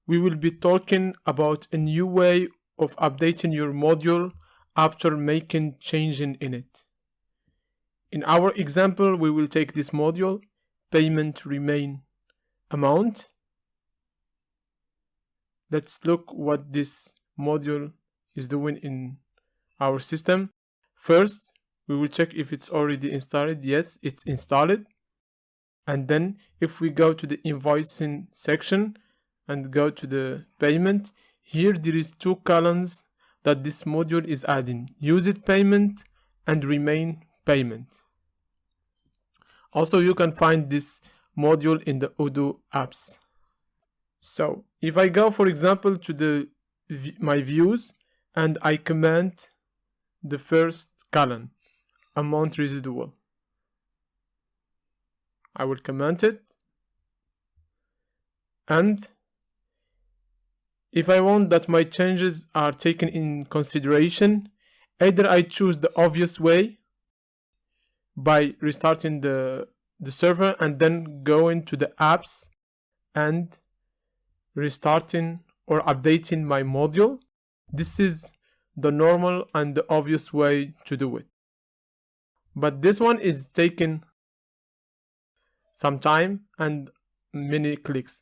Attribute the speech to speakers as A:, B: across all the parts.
A: we will be talking about a new way of updating your module after making changes in it. In our example, we will take this module, payment remain amount. Let's look what this module is doing in our system. First, we will check if it's already installed. Yes, it's installed. And then if we go to the invoicing section and go to the payment, here there is two columns that this module is adding: used payment and remain payment. Also, you can find this module in the Odoo apps. So if I go, for example, to my views and I comment the first column, amount residual, I will comment it, and if I want that my changes are taken in consideration, either I choose the obvious way by restarting the server and then going to the apps and restarting or updating my module. This is the normal and the obvious way to do it. But this one is taking some time and many clicks.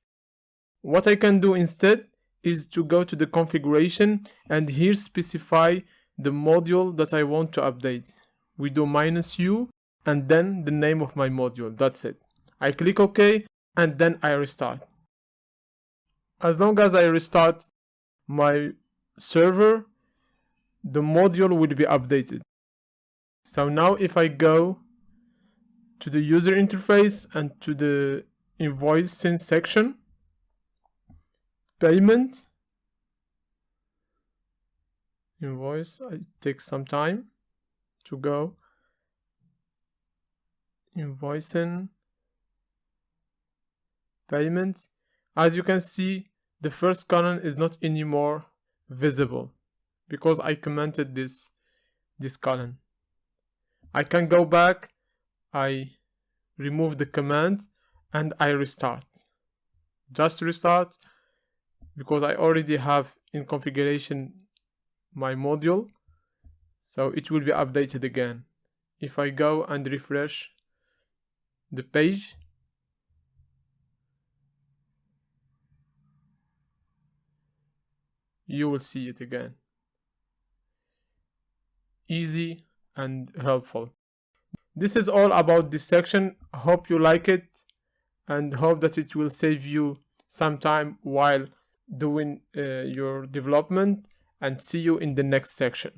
A: What I can do instead is to go to the configuration and here specify the module that I want to update. We do -u and then the name of my module. That's it. I click OK and then I restart. As long as I restart my server, the module will be updated. So now if I go to the user interface and to the invoicing section, payment, invoice, it takes some time to go, invoicing, payment. As you can see, the first column is not anymore visible because I commented this column. I can go back, I remove the command and I restart. Just restart because I already have in configuration my module, so it will be updated again. If I go and refresh the page, you will see it again. Easy and helpful. This is all about this section. Hope you like it and hope that it will save you some time while doing your development, and see you in the next section.